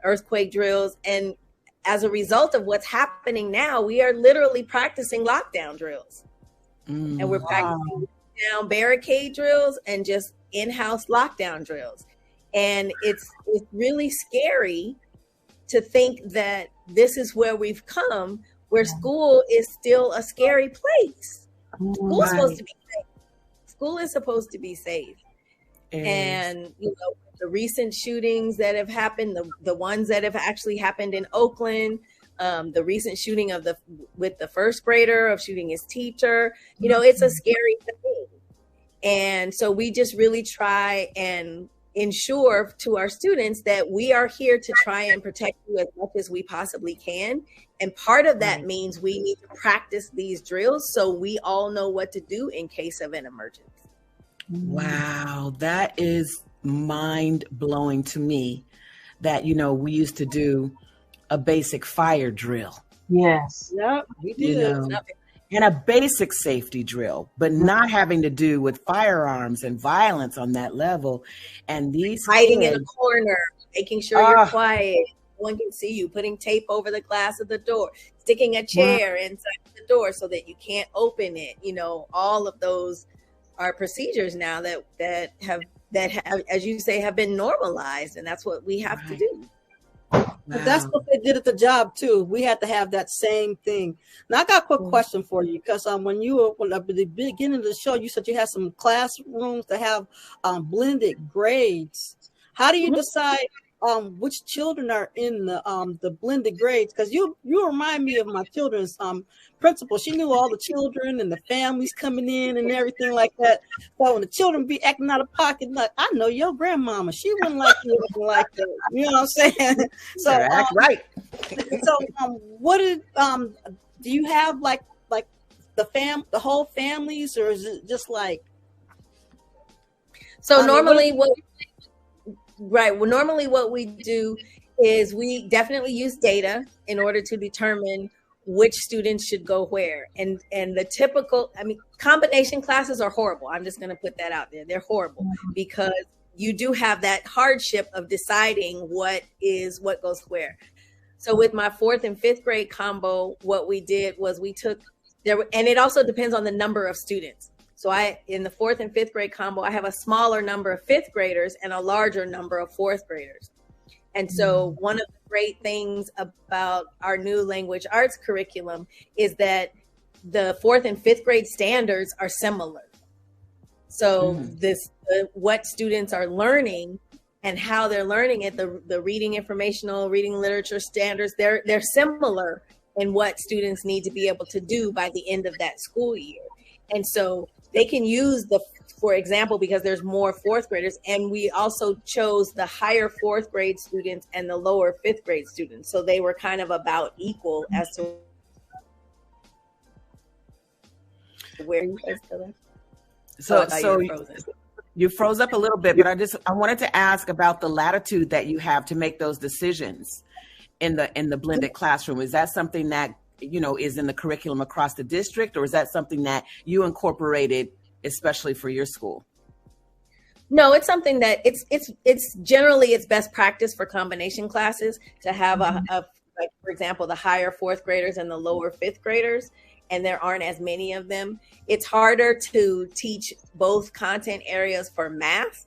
earthquake drills. And as a result of what's happening now, we are literally practicing lockdown drills. And we're practicing down barricade drills and just in-house lockdown drills. And it's really scary to think that this is where we've come, where school is still a scary place. School is supposed to be safe. School is supposed to be safe. And, you know, the recent shootings that have happened, the ones that have actually happened in Oakland, the recent shooting with the first grader of shooting his teacher, you know, it's a scary thing. And so we just really try and ensure to our students that we are here to try and protect you as much as we possibly can. And part of that means we need to practice these drills so we all know what to do in case of an emergency. Wow, that is mind blowing to me that, you know, we used to do a basic fire drill. Yes. Yep, we do. You know, and a basic safety drill, but not having to do with firearms and violence on that level. And these hiding kids, in a corner, making sure you're quiet, no one can see you, putting tape over the glass of the door, sticking a chair inside the door so that you can't open it. You know, all of those are procedures now that have, as you say, have been normalized, and that's what we have to do. But that's what they did at the job too. We had to have that same thing. Now I got a quick question for you, because when you were at the beginning of the show, you said you had some classrooms that have blended grades. How do you decide which children are in the blended grades? Because you remind me of my children's principal. She knew all the children and the families coming in and everything like that. So when the children be acting out of pocket, like, I know your grandmama, she wouldn't like you like that. You know what I'm saying? So that's right. So what did do you have like the whole families, or is it just like? So normally what we do is we definitely use data in order to determine which students should go where. And the typical, combination classes are horrible. I'm just going to put that out there. They're horrible because you do have that hardship of deciding what goes where. So with my 4th and 5th grade combo, what we did was and it also depends on the number of students. So in the 4th and 5th grade combo, I have a smaller number of 5th graders and a larger number of 4th graders. And so one of the great things about our new language arts curriculum is that the 4th and 5th grade standards are similar. So what students are learning and how they're learning it, the reading informational, reading literature standards, they're similar in what students need to be able to do by the end of that school year. And so they can use for example, because there's more fourth graders, and we also chose the higher fourth grade students and the lower fifth grade students. So they were kind of about equal as to where you guys still So you froze up a little bit, but I wanted to ask about the latitude that you have to make those decisions in the blended classroom. Is that something that, you know, is in the curriculum across the district, or is that something that you incorporated especially for your school? No, it's something that it's generally it's best practice for combination classes to have like, for example, the higher fourth graders and the lower fifth graders, and there aren't as many of them. It's harder to teach both content areas for math.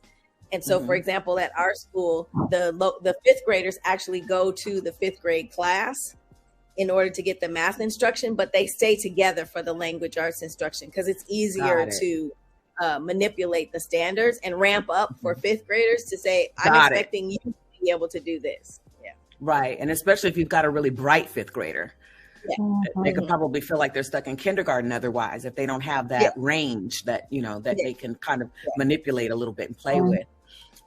And so, for example, at our school, the fifth graders actually go to the fifth grade class in order to get the math instruction, but they stay together for the language arts instruction because it's easier to manipulate the standards and ramp up for fifth graders to say, I'm expecting you to be able to do this. Yeah. Right. And especially if you've got a really bright fifth grader. Yeah. They could probably feel like they're stuck in kindergarten otherwise if they don't have that range that, you know, that they can kind of manipulate a little bit and play with.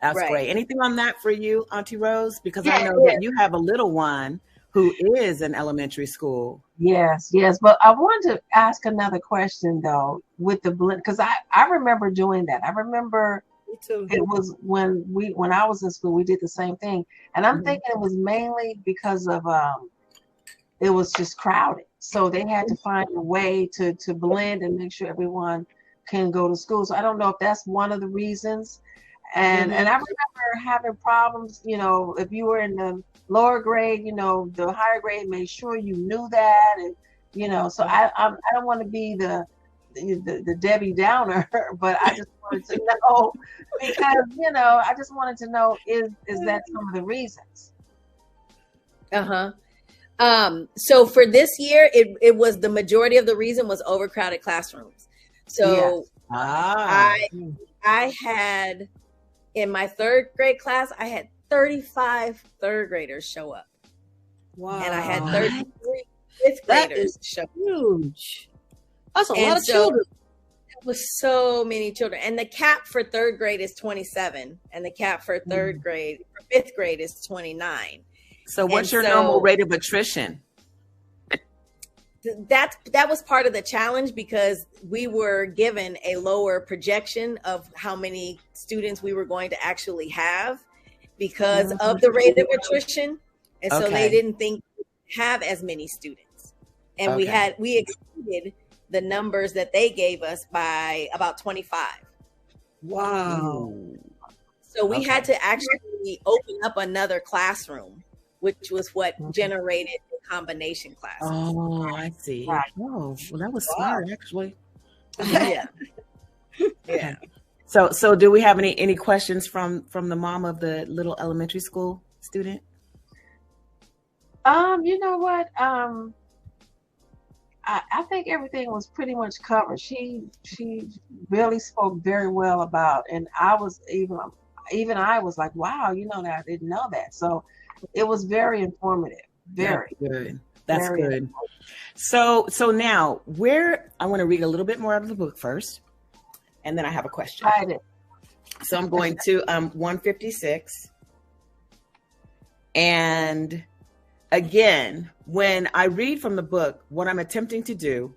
That's great. Anything on that for you, Auntie Rose? Because I know that you have a little one who is in elementary school. Yes. But I wanted to ask another question though, with the blend, because I remember doing that. I remember it was when I was in school, we did the same thing. And I'm thinking it was mainly because of it was just crowded. So they had to find a way to blend and make sure everyone can go to school. So I don't know if that's one of the reasons. And I remember having problems, you know, if you were in the lower grade, you know, the higher grade made sure you knew that. And, you know, so I don't want to be the Debbie Downer, but I just wanted to know, because, you know, I just wanted to know, is that some of the reasons? So for this year, it was the majority of the reason was overcrowded classrooms. So I had, in my third grade class, I had 35 third graders show up. Wow. And I had 33 fifth graders show up. Huge. That's a lot of children. It was so many children. And the cap for third grade is 27. And the cap for fifth grade is 29. So what's your normal rate of attrition? That was part of the challenge, because we were given a lower projection of how many students we were going to actually have because of the rate of attrition. And so they didn't think we'd have as many students. And we exceeded the numbers that they gave us by about 25. Wow. So we had to actually open up another classroom, which was what generated the combination classes. Oh, I see. Right. Oh, well, that was smart, actually. Yeah. So do we have any questions from the mom of the little elementary school student? You know what? I think everything was pretty much covered. She really spoke very well about, and I was even I was like, wow, you know, that I didn't know that. So it was very informative. Very good. That's very good. So now I want to read a little bit more out of the book first, and then I have a question. So I'm going to 156. And again, when I read from the book, what I'm attempting to do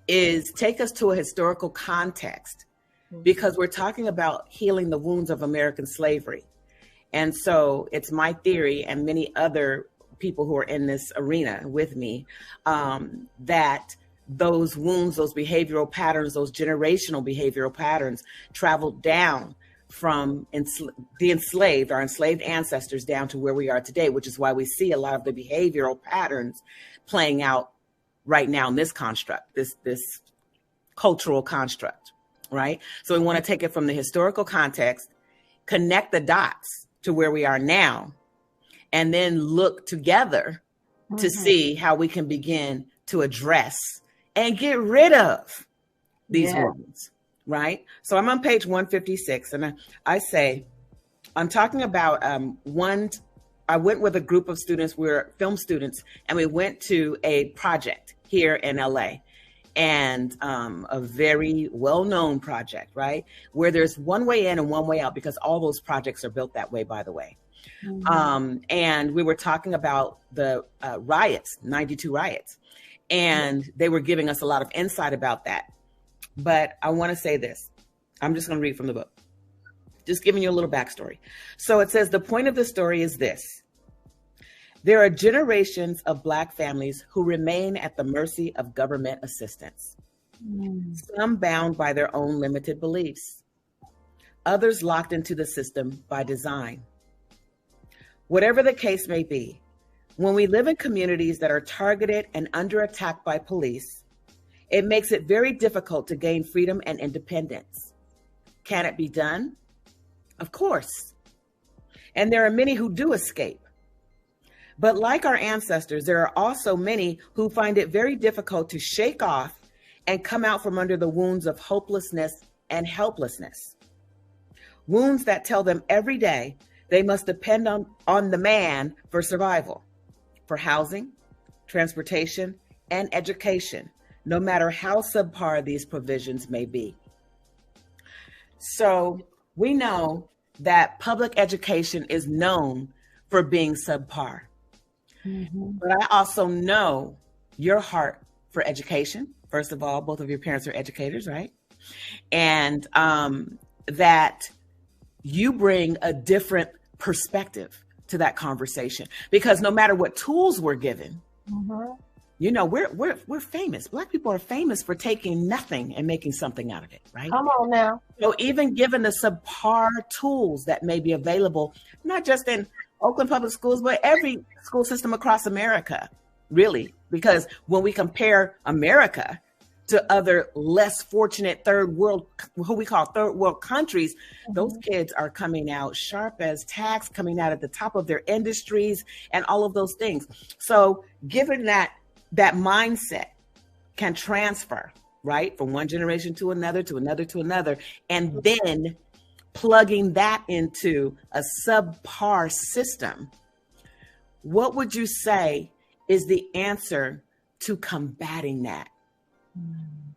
is take us to a historical context, because we're talking about healing the wounds of American slavery. And so it's my theory, and many other people who are in this arena with me, that those wounds, those behavioral patterns, those generational behavioral patterns traveled down from the enslaved, our enslaved ancestors, down to where we are today, which is why we see a lot of the behavioral patterns playing out right now in this construct, this cultural construct, right? So we want to take it from the historical context, connect the dots to where we are now, and then look together to see how we can begin to address and get rid of these wounds, right? So I'm on page 156, and I say, I'm talking about I went with a group of students, we're film students, and we went to a project here in LA. and a very well-known project, right? Where there's one way in and one way out, because all those projects are built that way, by the way. And we were talking about the riots, 92 riots, and they were giving us a lot of insight about that. But I want to say this. I'm just going to read from the book, just giving you a little backstory. So it says, the point of the story is this. There are generations of Black families who remain at the mercy of government assistance. Some bound by their own limited beliefs, others locked into the system by design. Whatever the case may be, when we live in communities that are targeted and under attack by police, it makes it very difficult to gain freedom and independence. Can it be done? Of course. And there are many who do escape. But like our ancestors, there are also many who find it very difficult to shake off and come out from under the wounds of hopelessness and helplessness. Wounds that tell them every day they must depend on the man for survival, for housing, transportation, and education, no matter how subpar these provisions may be. So we know that public education is known for being subpar. But I also know your heart for education. First of all, both of your parents are educators, right? And that you bring a different perspective to that conversation, because no matter what tools we're given, you know, we're famous. Black people are famous for taking nothing and making something out of it, right? Come on now. So even given the subpar tools that may be available, not just in Oakland public schools, but every school system across America, really, because when we compare America to other less fortunate third world, who we call third world countries, those kids are coming out sharp as tacks, coming out at the top of their industries and all of those things. So given that mindset can transfer, right, from one generation to another, to another, to another, and then plugging that into a subpar system, what would you say is the answer to combating that,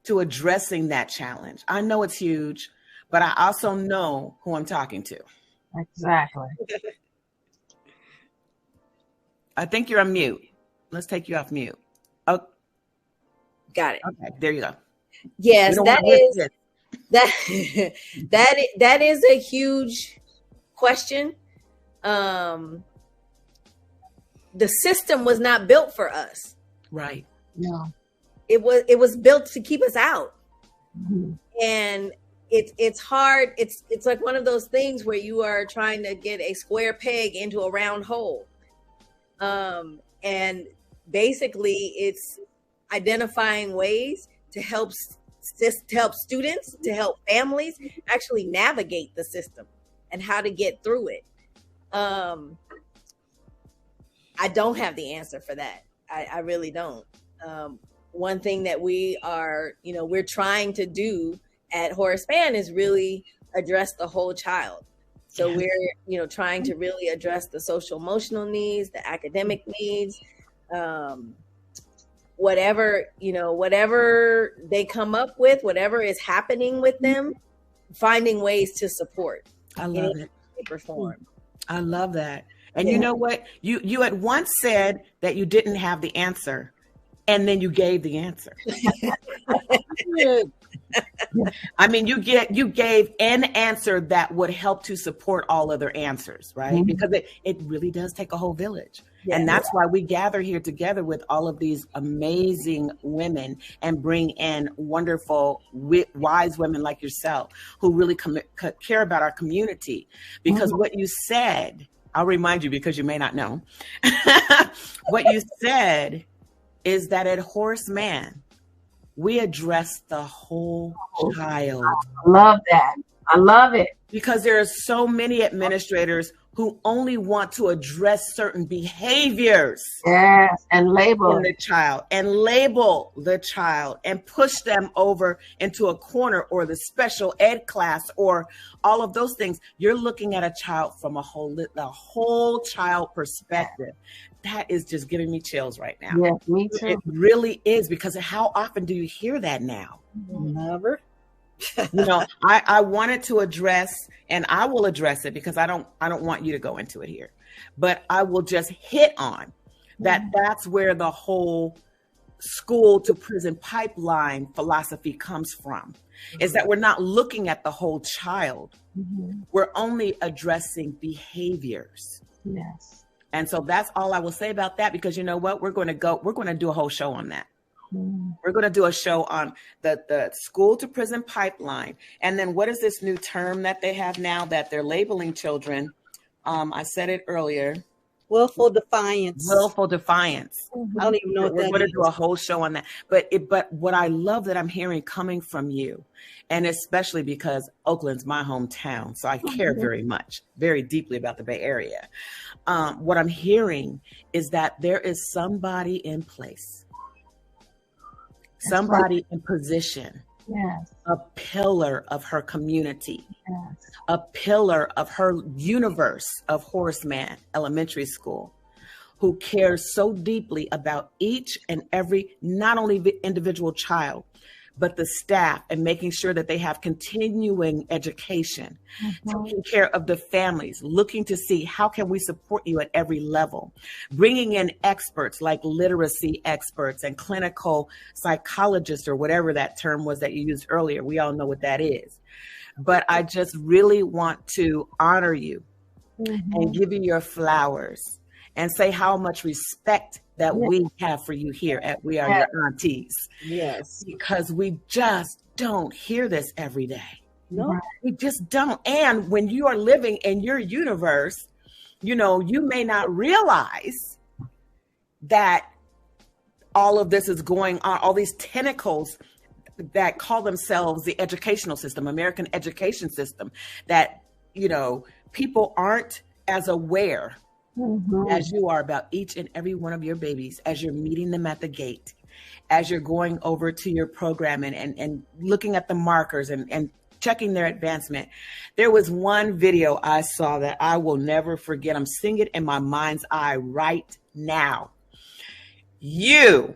to addressing that challenge? I know it's huge, but I also know who I'm talking to. Exactly. I think you're on mute. Let's take you off mute. Oh, Got it. okay, there you go. Yes, that is a huge question. The system was not built for us. Right. No. It was built to keep us out. And it's hard. It's like one of those things where you are trying to get a square peg into a round hole. And basically it's identifying ways to help students, to help families actually navigate the system and how to get through it. I don't have the answer for that. I really don't. One thing that we are, we're trying to do at HORACE MANN is really address the whole child. So we're, trying to really address the social emotional needs, the academic needs, whatever they come up with, whatever is happening with them, finding ways to support. I love it. Perform. I love that. And you know what? You at once said that you didn't have the answer, and then you gave the answer. I mean, you gave an answer that would help to support all other answers, right? Because it really does take a whole village. Yeah. And that's why we gather here together with all of these amazing women and bring in wonderful, wise women like yourself who really care about our community. Because what you said, I'll remind you because you may not know, what you said is that at HORACE MANN, we address the whole child. I love that. I love it. Because there are so many administrators who only want to address certain behaviors. Yes, and label the child and push them over into a corner or the special ed class or all of those things. You're looking at a child from a whole child perspective. that is just giving me chills right now. Yes, me too. It really is, because how often do you hear that now? Never. You know, I wanted to address, and I will address it because I don't want you to go into it here, but I will just hit on that. That's where the whole school to prison pipeline philosophy comes from, is that we're not looking at the whole child. We're only addressing behaviors. Yes. And so that's all I will say about that, because you know what? We're going to do a whole show on that. We're going to do a show on the school to prison pipeline. And then what is this new term that they have now that they're labeling children? I said it earlier. Willful defiance. Willful defiance. I don't even know what We're that going to is. do a whole show on that. But what I love that I'm hearing coming from you, and especially because Oakland's my hometown, so I care very much, very deeply about the Bay Area. What I'm hearing is that there is somebody in place, somebody in position, Yes. a pillar of her community, Yes. a pillar of her universe of Horace Mann Elementary School, who cares so deeply about each and every, not only individual child, but the staff, and making sure that they have continuing education, taking care of the families, looking to see how can we support you at every level, bringing in experts like literacy experts and clinical psychologists, or whatever that term was that you used earlier. We all know what that is. But I just really want to honor you and give you your flowers and say how much respect that we have for you here at We Are Your Aunties. Yes. Because we just don't hear this every day. No. We just don't. And when you are living in your universe, you know, you may not realize that all of this is going on, all these tentacles that call themselves the educational system, American education system, that, you know, people aren't as aware as you are about each and every one of your babies, as you're meeting them at the gate, as you're going over to your program and looking at the markers and checking their advancement. There was one video I saw that I will never forget. I'm seeing it in my mind's eye right now. You,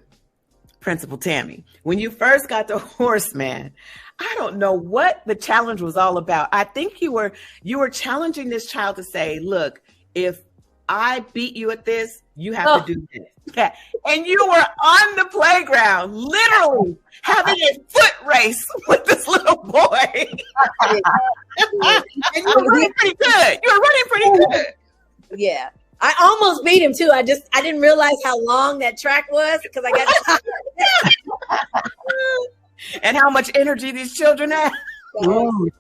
Principal Tammy, when you first got to Horace Mann, I don't know what the challenge was all about. I think you were challenging this child to say, look, if I beat you at this, you have to do this. Okay. And you were on the playground, literally having a foot race with this little boy. And you were running pretty good. You were running pretty good. Yeah. I almost beat him too. I didn't realize how long that track was because I got tired. And how much energy these children have. I almost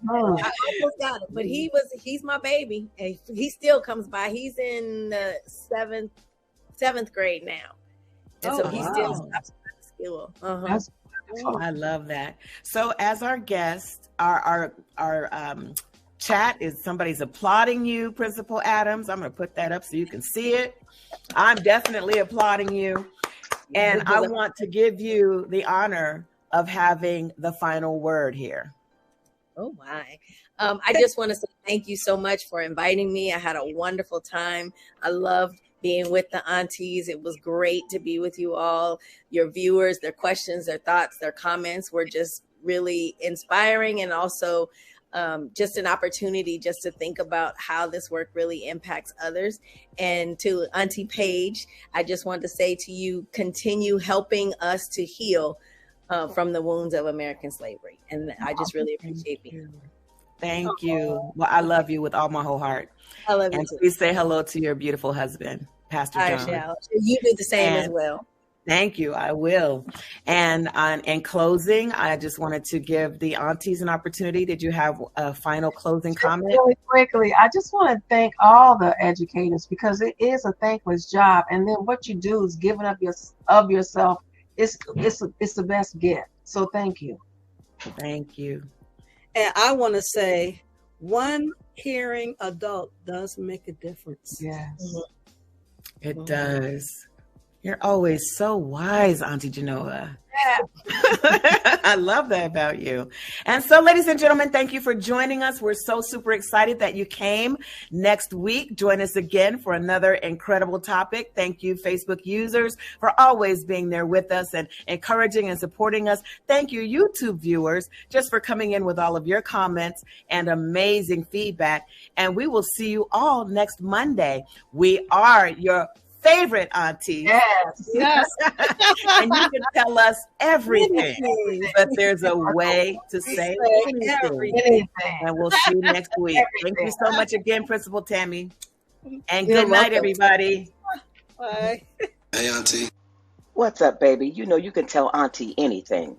got it, but he's my baby. And he still comes by. He's in the seventh grade now. And so he still stops by school. That's wonderful. I love that. So as our guest, our chat is somebody's applauding you, Principal Adams. I'm going to put that up so you can see it. I'm definitely applauding you. And I want to give you the honor of having the final word here. Oh my. I just want to say thank you so much for inviting me. I had a wonderful time. I loved being with the aunties. It was great to be with you all. Your viewers, their questions, their thoughts, their comments were just really inspiring, and also just an opportunity just to think about how this work really impacts others. And to Auntie Payge, I just want to say to you, continue helping us to heal from the wounds of American slavery. And I just really appreciate you. Thank you. Well, I love you with all my whole heart. I love you and too. Please say hello to your beautiful husband, Pastor John. I shall. You do the same as well. Thank you. I will. And in closing, I just wanted to give the aunties an opportunity. Did you have a final closing comment? Really quickly, I just want to thank all the educators, because it is a thankless job. And then what you do is giving up of yourself. It's the best gift. So thank you. Thank you. And I want to say, one hearing adult does make a difference. Yes. It does. You're always so wise, Auntie Genoa. I love that about you. And so, ladies and gentlemen, thank you for joining us. We're so super excited that you came. Next week, join us again for another incredible topic. Thank you, Facebook users, for always being there with us and encouraging and supporting us. Thank you, YouTube viewers, just for coming in with all of your comments and amazing feedback. And we will see you all next Monday. We are your favorite aunties. Yes. And you can tell us everything, but there's a way to say anything. And we'll see you next week. Thank you so much again, Principal Tammy. And good night, everybody. Bye. Hey, Auntie. What's up, baby? You know you can tell Auntie anything.